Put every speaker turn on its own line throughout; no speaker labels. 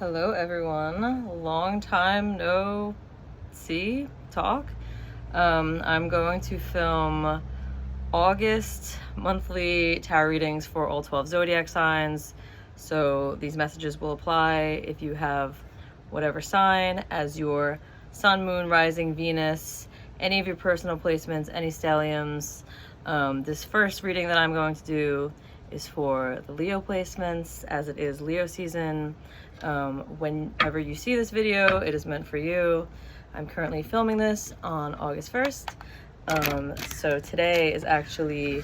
Hello everyone, long time no talk. I'm going to film August monthly tarot readings for all 12 zodiac signs. So these messages will apply if you have whatever sign as your sun, moon, rising, Venus, any of your personal placements, any stelliums. This first reading that I'm going to do is for the Leo placements, as it is Leo season. Whenever you see this video, it is meant for you. I'm currently filming this on August 1st. So today is actually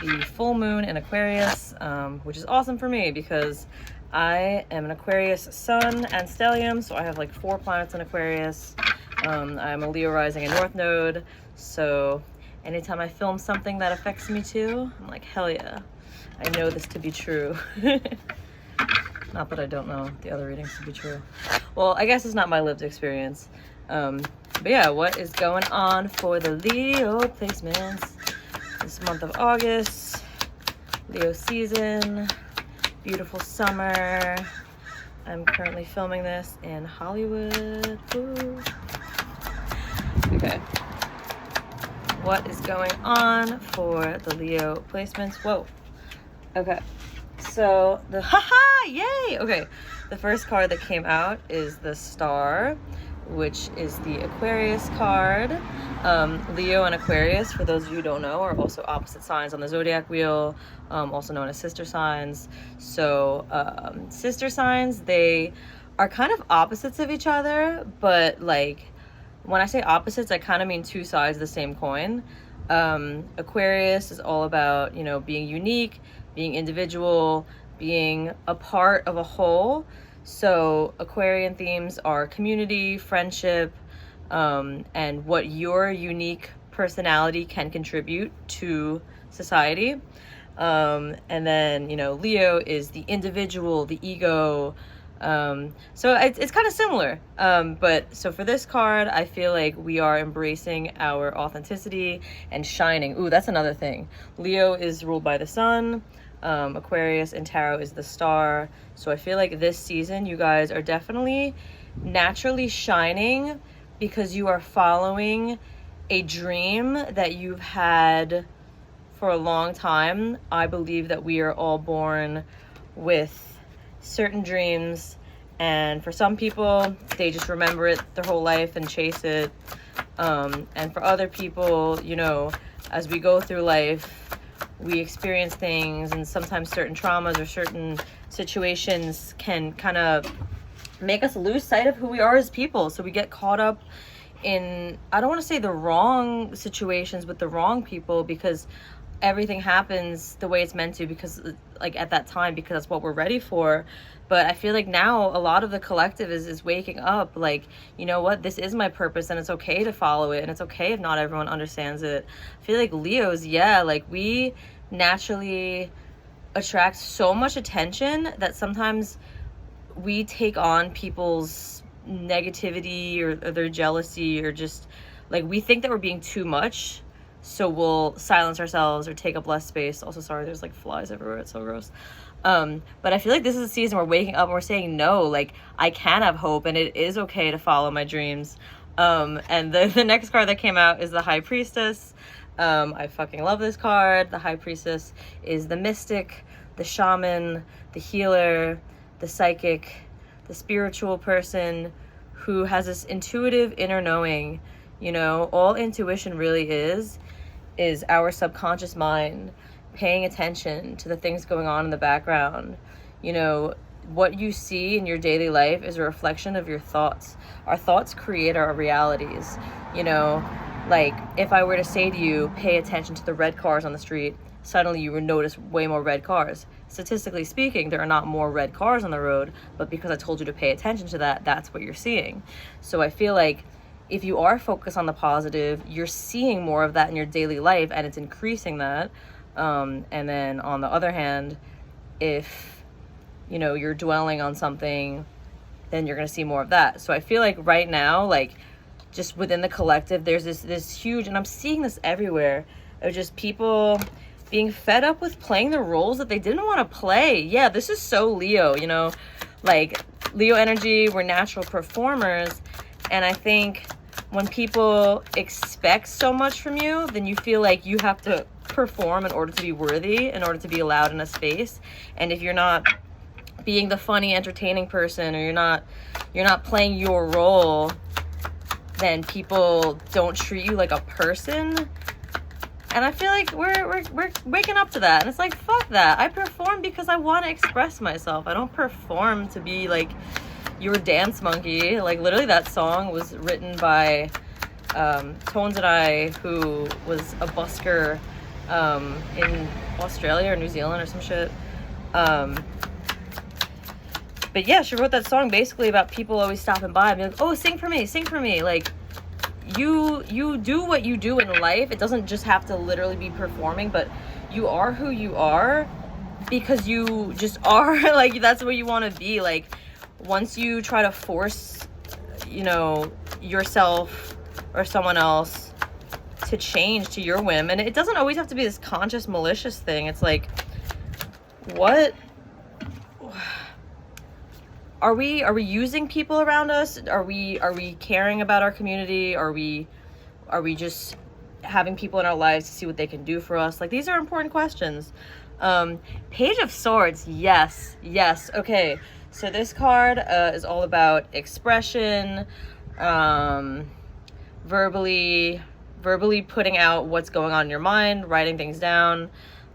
the full moon in Aquarius, which is awesome for me because I am an Aquarius sun and stellium, so I have like 4 planets in Aquarius. I'm a Leo rising and North Node, so anytime I film something that affects me too, I'm like, hell yeah, I know this to be true. Not that I don't know the other readings to be true. Well, I guess it's not my lived experience. But yeah, what is going on for the Leo placements this month of August? Leo season, beautiful summer. I'm currently filming this in Hollywood. Ooh. Okay. What is going on for the Leo placements? Whoa. Okay. So yay! Okay, the first card that came out is the Star, which is the Aquarius card. Leo and Aquarius, for those of you who don't know, are also opposite signs on the zodiac wheel, also known as sister signs. So sister signs, they are kind of opposites of each other, but like when I say opposites, I kind of mean two sides of the same coin. Aquarius is all about, you know, being unique, being individual, being a part of a whole. So Aquarian themes are community, friendship, and what your unique personality can contribute to society. And then, you know, Leo is the individual, the ego. So it's kind of similar. But so for this card, I feel like we are embracing our authenticity and shining. Ooh, that's another thing. Leo is ruled by the sun. Aquarius and tarot is the star. So I feel like this season you guys are definitely naturally shining because you are following a dream that you've had for a long time. I believe that we are all born with certain dreams, and for some people they just remember it their whole life and chase it. And for other people, you know, as we go through life, we experience things, and sometimes certain traumas or certain situations can kind of make us lose sight of who we are as people. So we get caught up in, I don't want to say the wrong situations with the wrong people, because everything happens the way it's meant to, because like at that time, because that's what we're ready for. But I feel like now a lot of the collective is waking up, like, you know what, this is my purpose and it's okay to follow it, and it's okay if not everyone understands it. I feel like Leos, yeah, like we naturally attract so much attention that sometimes we take on people's negativity or their jealousy, or just like we think that we're being too much, so we'll silence ourselves or take up less space. Also, sorry, there's like flies everywhere, it's so gross. But I feel like this is a season we're waking up and we're saying, no, like I can have hope and it is okay to follow my dreams. And the next card that came out is the High Priestess. I fucking love this card. The High Priestess is the mystic, the shaman, the healer, the psychic, the spiritual person who has this intuitive inner knowing. You know, all intuition really is our subconscious mind paying attention to the things going on in the background. You know, what you see in your daily life is a reflection of your thoughts. Our thoughts create our realities. You know, like if I were to say to you, pay attention to the red cars on the street, suddenly you would notice way more red cars. Statistically speaking, there are not more red cars on the road, but because I told you to pay attention to that, that's what you're seeing. So I feel like if you are focused on the positive, you're seeing more of that in your daily life, and it's increasing that. And then on the other hand, if, you know, you're dwelling on something, then you're going to see more of that. So I feel like right now, like just within the collective, there's this huge, and I'm seeing this everywhere, of just people being fed up with playing the roles that they didn't want to play. Yeah, this is so Leo, you know, Like, Leo energy, we're natural performers. And I think when people expect so much from you, then you feel like you have to perform in order to be worthy, in order to be allowed in a space. And if you're not being the funny, entertaining person, or you're not playing your role, then people don't treat you like a person. And I feel like we're waking up to that. And it's like, fuck that. I perform because I want to express myself. I don't perform to be like your dance monkey. Like, literally, that song was written by Tones and I, who was a busker in Australia or New Zealand or some shit. But yeah, she wrote that song basically about people always stopping by and be like, oh, sing for me. Like, you do what you do in life. It doesn't just have to literally be performing, but you are who you are because you just are. Like, that's what you want to be. Like, once you try to force, yourself or someone else to change to your whim, and it doesn't always have to be this conscious, malicious thing. It's like, what are we using people around us? Are we caring about our community? Are we just having people in our lives to see what they can do for us? Like, these are important questions. Page of Swords, yes. Okay, so this card is all about expression, verbally putting out what's going on in your mind, writing things down,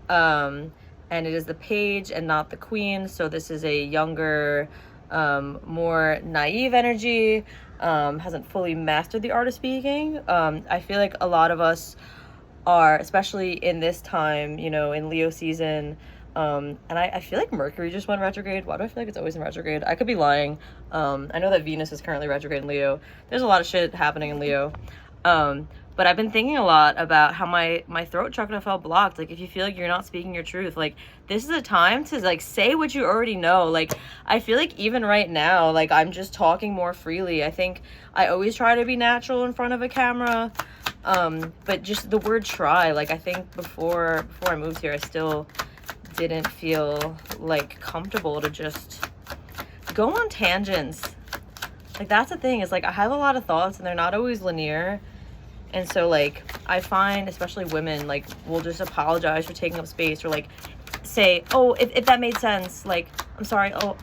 and it is the page and not the queen. So this is a younger, more naive energy, hasn't fully mastered the art of speaking. I feel like a lot of us are, especially in this time, in Leo season, and I feel like Mercury just went retrograde. Why do I feel like it's always in retrograde? I could be lying. I know that Venus is currently retrograde in Leo. There's a lot of shit happening in Leo. But I've been thinking a lot about how my throat chakra felt blocked. Like, if you feel like you're not speaking your truth, like, this is a time to, like, say what you already know. Like, I feel like even right now, like, I'm just talking more freely. I think I always try to be natural in front of a camera. But just the word try, like, I think before I moved here, I still didn't feel, like, comfortable to just go on tangents. Like, that's the thing, is, like, I have a lot of thoughts and they're not always linear. And so, like, I find, especially women, like, will just apologize for taking up space, or, like, say, oh, if that made sense, like, I'm sorry, oh,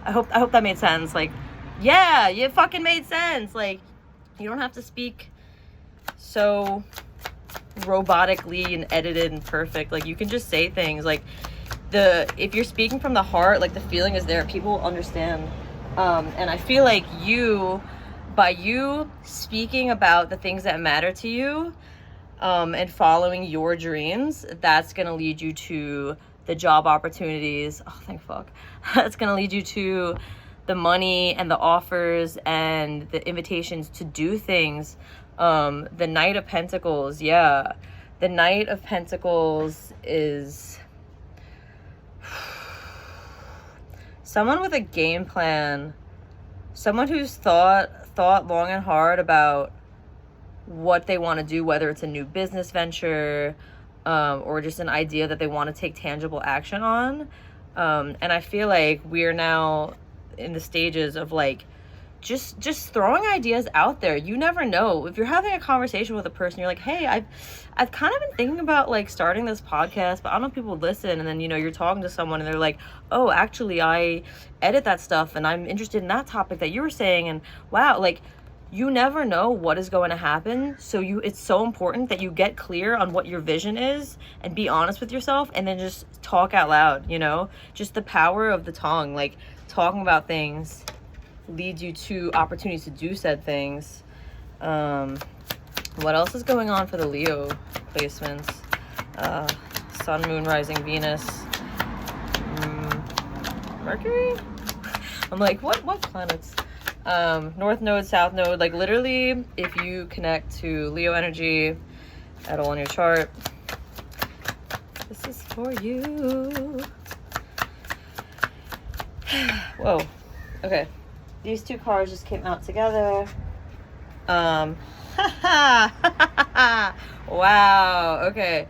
I hope that made sense. Like, yeah, it fucking made sense. Like, you don't have to speak so robotically and edited and perfect. Like, you can just say things. Like, if you're speaking from the heart, like, the feeling is there, people understand. And I feel like by you speaking about the things that matter to you, and following your dreams, that's going to lead you to the job opportunities. Oh, thank fuck. That's going to lead you to the money and the offers and the invitations to do things. The Knight of Pentacles, yeah. The Knight of Pentacles is someone with a game plan, someone who's thought long and hard about what they want to do, whether it's a new business venture, or just an idea that they want to take tangible action on. And I feel like we're now in the stages of, like, just throwing ideas out there. You never know. If you're having a conversation with a person, you're like, hey, I've kind of been thinking about, like, starting this podcast, but I don't know if people would listen. And then, you're talking to someone and they're like, oh, actually, I edit that stuff and I'm interested in that topic that you were saying. And wow, like, you never know what is going to happen. So it's so important that you get clear on what your vision is and be honest with yourself, and then just talk out loud, just the power of the tongue. Like, talking about things leads you to opportunities to do said things. What else is going on for the Leo placements? Sun, Moon, Rising, Venus, Mercury? I'm like, what planets? North Node, South Node. Like, literally, if you connect to Leo energy at all in your chart, this is for you. Whoa. Okay. These two cards just came out together. Wow. Okay.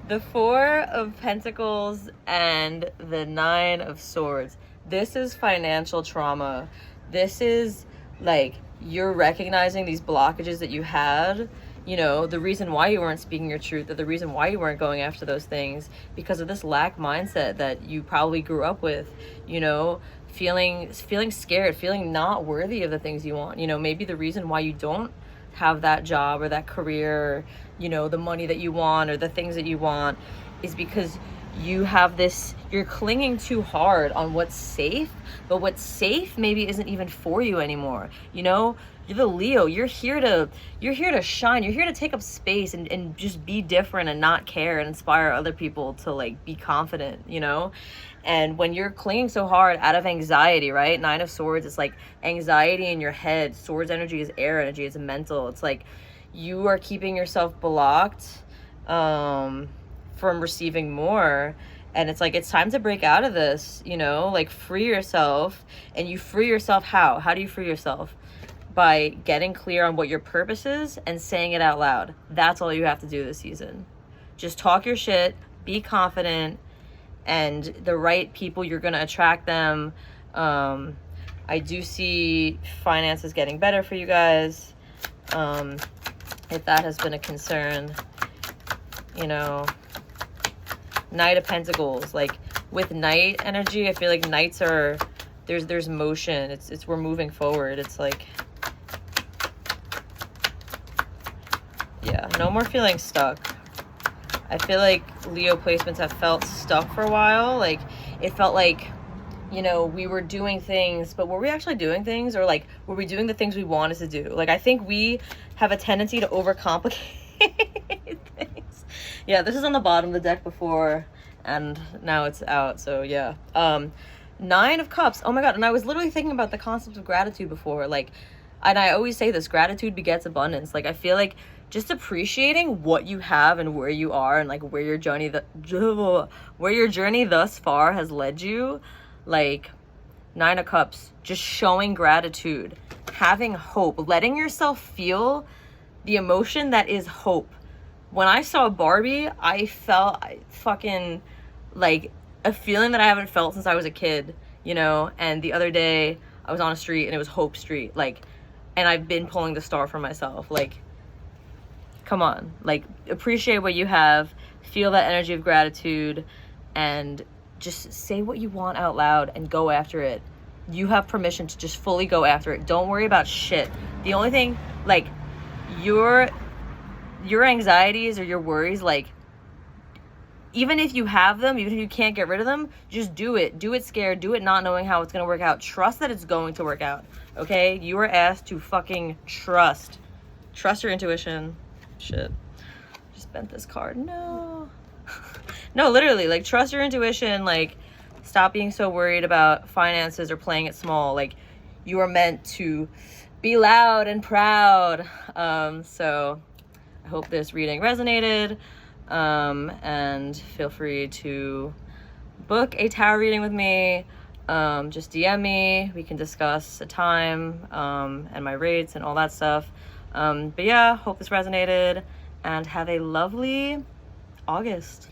The Four of Pentacles and the Nine of Swords. This is financial trauma. This is like you're recognizing these blockages that you had, you know, the reason why you weren't speaking your truth, or the reason why you weren't going after those things, because of this lack mindset that you probably grew up with, you know, feeling scared, feeling not worthy of the things you want. You know, maybe the reason why you don't have that job or that career, or, you know, the money that you want or the things that you want, is because you have this, you're clinging too hard on what's safe, but what's safe maybe isn't even for you anymore. You know, you're the Leo, you're here to shine, you're here to take up space and just be different and not care and inspire other people to like be confident, you know. And when you're clinging so hard out of anxiety, right? Nine of Swords is like anxiety in your head. Swords energy is air energy, it's mental. It's like you are keeping yourself blocked from receiving more. And it's like, it's time to break out of this, you know, like free yourself. And you free yourself how do you free yourself? By getting clear on what your purpose is and saying it out loud. That's all you have to do this season. Just talk your shit, be confident, and the right people, you're going to attract them. I do see finances getting better for you guys. If that has been a concern, you know, Knight of Pentacles, like with Knight energy, I feel like Knights are, there's motion. It's we're moving forward. It's like, yeah, no more feeling stuck. I feel like Leo placements have felt stuck for a while. Like, it felt like, you know, we were doing things, but were we actually doing things? Or like, were we doing the things we wanted to do? Like, I think we have a tendency to overcomplicate things. Yeah, this is on the bottom of the deck before, and now it's out, so yeah. Nine of Cups, oh my God, and I was literally thinking about the concept of gratitude before, like, and I always say this, gratitude begets abundance. Like, I feel like just appreciating what you have and where you are and like where your journey thus far has led you, like Nine of Cups, just showing gratitude, having hope, letting yourself feel the emotion that is hope. When I saw Barbie, I felt fucking like a feeling that I haven't felt since I was a kid, you know. And the other day I was on a street and it was Hope Street, like, and I've been pulling the star for myself. Like, come on, like, appreciate what you have, feel that energy of gratitude, and just say what you want out loud and go after it. You have permission to just fully go after it. Don't worry about shit. The only thing, like, your anxieties or your worries, like, even if you have them, even if you can't get rid of them, just do it. Do it scared. Do it not knowing how it's going to work out. Trust that it's going to work out, okay? You are asked to fucking trust. Trust your intuition. Shit. Just bent this card. No. No, literally, like, trust your intuition. Like, stop being so worried about finances or playing it small. Like, you are meant to be loud and proud. So I hope this reading resonated. And feel free to book a tarot reading with me. Just DM me. We can discuss a time, and my rates and all that stuff. But yeah, hope this resonated, and have a lovely August.